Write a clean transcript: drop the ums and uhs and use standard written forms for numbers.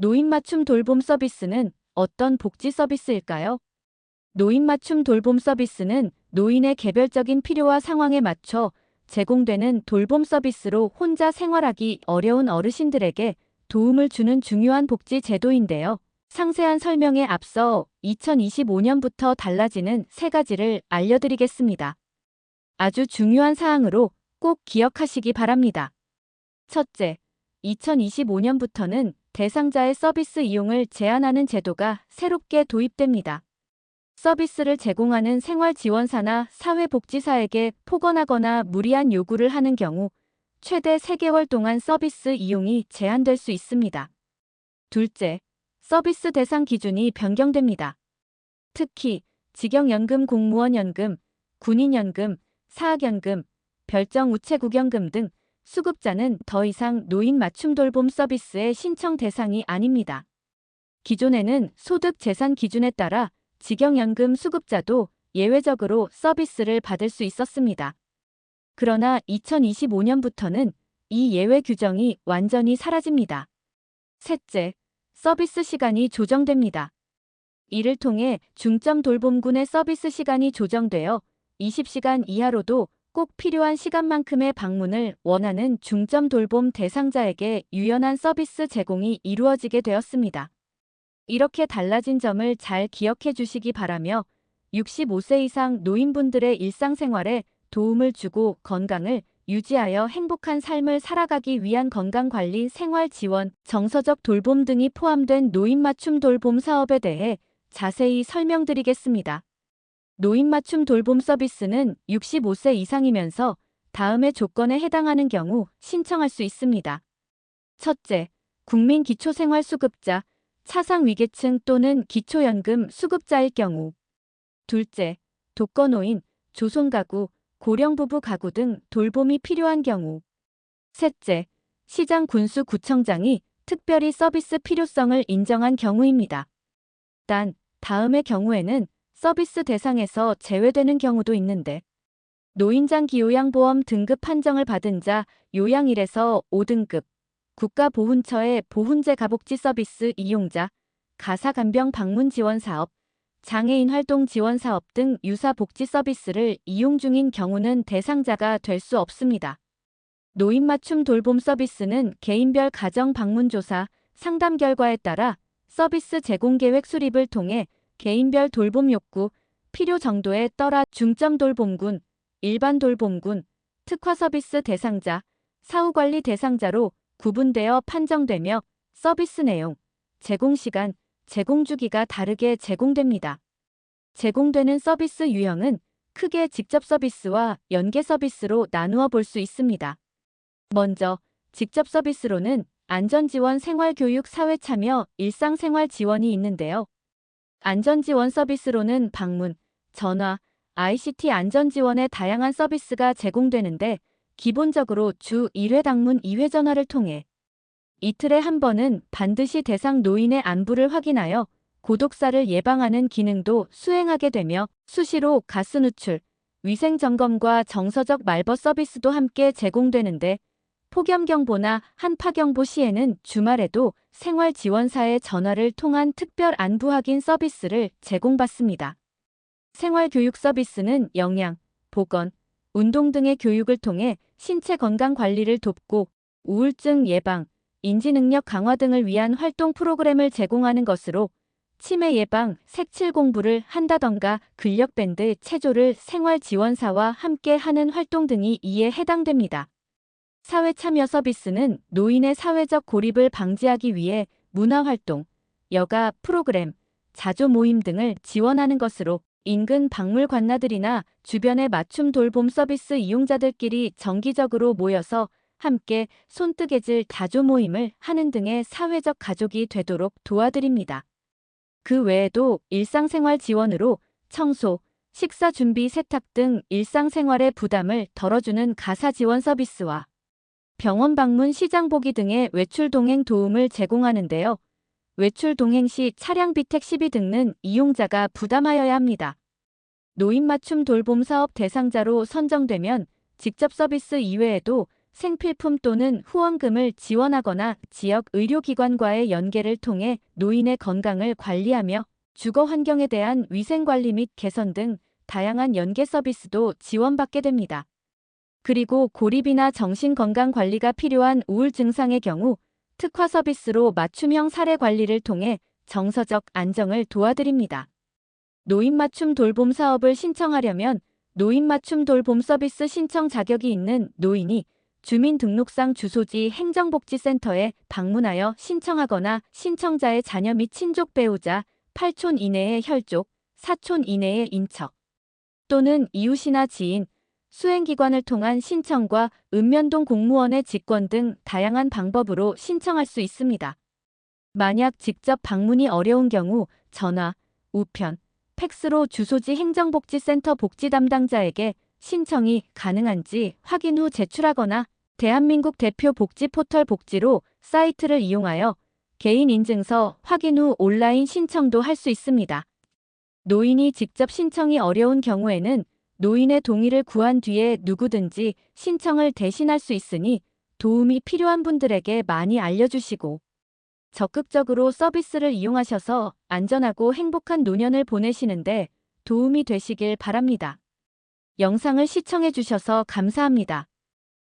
노인 맞춤 돌봄 서비스는 어떤 복지 서비스일까요? 노인 맞춤 돌봄 서비스는 노인의 개별적인 필요와 상황에 맞춰 제공되는 돌봄 서비스로 혼자 생활하기 어려운 어르신들에게 도움을 주는 중요한 복지 제도인데요. 상세한 설명에 앞서 2025년부터 달라지는 세 가지를 알려드리겠습니다. 아주 중요한 사항으로 꼭 기억하시기 바랍니다. 첫째, 2025년부터는 대상자의 서비스 이용을 제한하는 제도가 새롭게 도입됩니다. 서비스를 제공하는 생활지원사나 사회복지사에게 포건하거나 무리한 요구를 하는 경우 최대 3개월 동안 서비스 이용이 제한될 수 있습니다. 둘째, 서비스 대상 기준이 변경됩니다. 특히 직영연금, 공무원연금, 군인연금, 사학연금, 별정우체국연금 등 수급자는 더 이상 노인 맞춤 돌봄 서비스의 신청 대상이 아닙니다. 기존에는 소득 재산 기준에 따라 직영연금 수급자도 예외적으로 서비스를 받을 수 있었습니다. 그러나 2025년부터는 이 예외 규정이 완전히 사라집니다. 셋째, 서비스 시간이 조정됩니다. 이를 통해 중점 돌봄군의 서비스 시간이 조정되어 20시간 이하로도 꼭 필요한 시간만큼의 방문을 원하는 중점 돌봄 대상자에게 유연한 서비스 제공이 이루어지게 되었습니다. 이렇게 달라진 점을 잘 기억해 주시기 바라며 65세 이상 노인분들의 일상생활에 도움을 주고 건강을 유지하여 행복한 삶을 살아가기 위한 건강관리, 생활지원, 정서적 돌봄 등이 포함된 노인 맞춤 돌봄 사업에 대해 자세히 설명드리겠습니다. 노인 맞춤 돌봄 서비스는 65세 이상이면서 다음의 조건에 해당하는 경우 신청할 수 있습니다. 첫째, 국민기초생활수급자, 차상위계층 또는 기초연금 수급자일 경우. 둘째, 독거노인, 조손가구, 고령부부 가구 등 돌봄이 필요한 경우. 셋째, 시장 군수구청장이 특별히 서비스 필요성을 인정한 경우입니다. 단, 다음의 경우에는 서비스 대상에서 제외되는 경우도 있는데, 노인장기요양보험 등급 판정을 받은 자, 요양 1에서 5등급, 국가보훈처의 보훈제 가복지 서비스 이용자, 가사간병 방문 지원 사업, 장애인 활동 지원 사업 등 유사 복지 서비스를 이용 중인 경우는 대상자가 될 수 없습니다. 노인 맞춤 돌봄 서비스는 개인별 가정 방문 조사, 상담 결과에 따라 서비스 제공 계획 수립을 통해 개인별 돌봄 욕구, 필요 정도에 따라 중점 돌봄군, 일반 돌봄군, 특화 서비스 대상자, 사후관리 대상자로 구분되어 판정되며 서비스 내용, 제공 시간, 제공 주기가 다르게 제공됩니다. 제공되는 서비스 유형은 크게 직접 서비스와 연계 서비스로 나누어 볼 수 있습니다. 먼저 직접 서비스로는 안전지원, 생활교육, 사회참여, 일상생활 지원이 있는데요. 안전지원 서비스로는 방문, 전화, ICT 안전지원의 다양한 서비스가 제공되는데 기본적으로 주 1회 당문 2회 전화를 통해 이틀에 한 번은 반드시 대상 노인의 안부를 확인하여 고독사를 예방하는 기능도 수행하게 되며 수시로 가스 누출, 위생 점검과 정서적 말벗 서비스도 함께 제공되는데 폭염경보나 한파경보 시에는 주말에도 생활지원사의 전화를 통한 특별 안부 확인 서비스를 제공받습니다. 생활교육 서비스는 영양, 보건, 운동 등의 교육을 통해 신체 건강 관리를 돕고 우울증 예방, 인지능력 강화 등을 위한 활동 프로그램을 제공하는 것으로 치매 예방, 색칠 공부를 한다던가 근력밴드 체조를 생활지원사와 함께 하는 활동 등이 이에 해당됩니다. 사회참여 서비스는 노인의 사회적 고립을 방지하기 위해 문화활동, 여가 프로그램, 자조 모임 등을 지원하는 것으로 인근 박물관나들이나 주변의 맞춤 돌봄 서비스 이용자들끼리 정기적으로 모여서 함께 손뜨개질 자조 모임을 하는 등의 사회적 가족이 되도록 도와드립니다. 그 외에도 일상생활 지원으로 청소, 식사 준비, 세탁 등 일상생활의 부담을 덜어주는 가사 지원 서비스와 병원 방문, 시장 보기 등의 외출 동행 도움을 제공하는데요. 외출 동행 시 차량비, 택시비 등은 이용자가 부담하여야 합니다. 노인 맞춤 돌봄 사업 대상자로 선정되면 직접 서비스 이외에도 생필품 또는 후원금을 지원하거나 지역 의료기관과의 연계를 통해 노인의 건강을 관리하며 주거 환경에 대한 위생관리 및 개선 등 다양한 연계 서비스도 지원받게 됩니다. 그리고 고립이나 정신건강관리가 필요한 우울 증상의 경우 특화 서비스로 맞춤형 사례 관리를 통해 정서적 안정을 도와드립니다. 노인 맞춤 돌봄 사업을 신청하려면 노인 맞춤 돌봄 서비스 신청 자격이 있는 노인이 주민등록상 주소지 행정복지센터에 방문하여 신청하거나 신청자의 자녀 및 친족 배우자, 8촌 이내의 혈족, 4촌 이내의 인척 또는 이웃이나 지인, 수행기관을 통한 신청과 읍면동 공무원의 직권 등 다양한 방법으로 신청할 수 있습니다. 만약 직접 방문이 어려운 경우 전화, 우편, 팩스로 주소지 행정복지센터 복지 담당자에게 신청이 가능한지 확인 후 제출하거나 대한민국 대표 복지 포털 복지로 사이트를 이용하여 개인 인증서 확인 후 온라인 신청도 할 수 있습니다. 노인이 직접 신청이 어려운 경우에는 노인의 동의를 구한 뒤에 누구든지 신청을 대신할 수 있으니 도움이 필요한 분들에게 많이 알려주시고 적극적으로 서비스를 이용하셔서 안전하고 행복한 노년을 보내시는데 도움이 되시길 바랍니다. 영상을 시청해 주셔서 감사합니다.